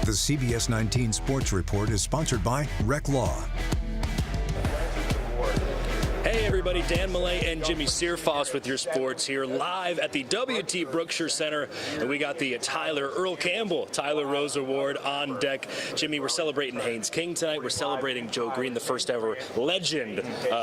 The CBS 19 Sports Report is sponsored by Rec Law. Hey everybody, Dan Millay and Jimmy Searfoss with your sports here live at the WT Brookshire Center, and we got the Earl Campbell Tyler Rose Award on deck. Jimmy, we're celebrating Haynes King tonight. We're celebrating Joe Green, the first ever Legend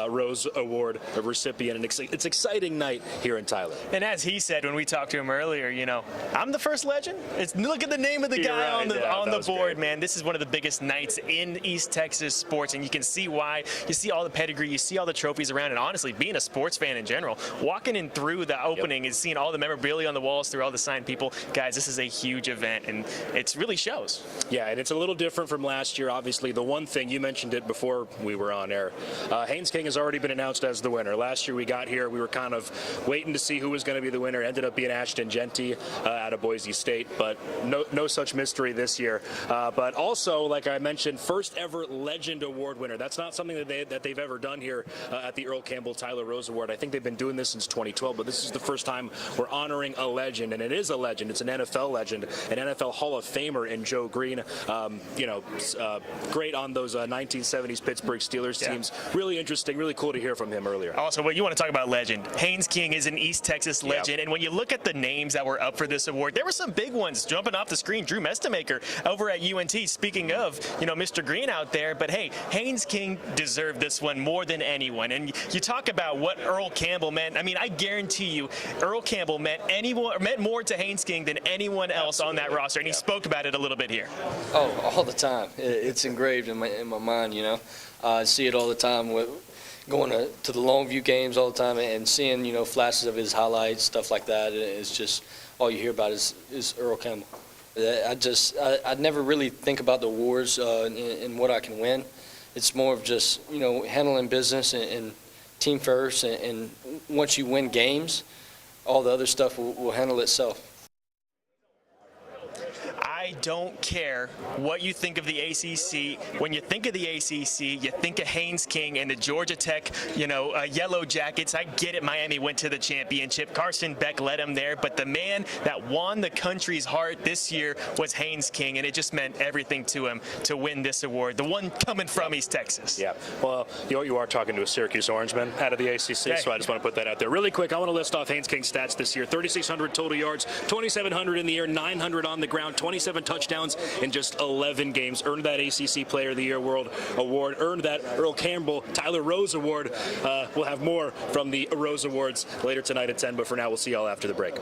Rose Award recipient, and it's an exciting night here in Tyler. And as he said when we talked to him earlier, you know, I'm the first legend. Look at the name of the guy on the board, great. Man. This is one of the biggest nights in East Texas sports, and you can see why. You see all the pedigree, you see all the trophies around, and honestly, being a sports fan in general, walking in through the opening and seeing all the memorabilia on the walls through all the signed people, guys, this is a huge event, and it really shows. Yeah, and it's a little different from last year. Obviously, the one thing, you mentioned it before we were on air, Haynes King has already been announced as the winner. Last year we got here, we were kind of waiting to see who was going to be the winner. It ended up being Ashton Genty out of Boise State, but no such mystery this year. But also, like I mentioned, first ever Legend Award winner. That's not something that they've ever done here at the Earl Campbell Tyler Rose Award. I think they've been doing this since 2012, but this is the first time we're honoring a legend, and it is a legend. It's an NFL legend, an NFL Hall of Famer in Joe Green. Great on those 1970s Pittsburgh Steelers teams. Really interesting, really cool to hear from him earlier. Also, what you want to talk about legend. Haynes King is an East Texas legend, and when you look at the names that were up for this award, there were some big ones jumping off the screen. Drew Mestamaker over at UNT, speaking of, Mr. Green out there, but hey, Haynes King deserved this one more than anyone. And you talk about what Earl Campbell meant. I mean, I guarantee you, Earl Campbell meant more to Haynes King than anyone else on that roster, and he spoke about it a little bit here. Oh, all the time. It's engraved in my mind, I see it all the time with going to the Longview games all the time and seeing, flashes of his highlights, stuff like that. It's just all you hear about is Earl Campbell. I never really think about the awards and what I can win. It's more of just, handling business and team first, and once you win games, all the other stuff will handle itself. I don't care what you think of the ACC. When you think of the ACC, you think of Haynes King and the Georgia Tech, Yellow Jackets. I get it. Miami went to the championship. Carson Beck led them there, but the man that won the country's heart this year was Haynes King, and it just meant everything to him to win this award. The one coming from East Texas. Yeah. Well, you are talking to a Syracuse Orangeman out of the ACC, so I just want to put that out there. Really quick, I want to list off Haynes King's stats this year. 3,600 total yards, 2,700 in the air, 900 on the ground, 27 touchdowns in just 11 games. Earned that ACC Player of the Year World Award. Earned that Earl Campbell Tyler Rose Award. We'll have more from the Rose Awards later tonight at 10, but for now, we'll see y'all after the break.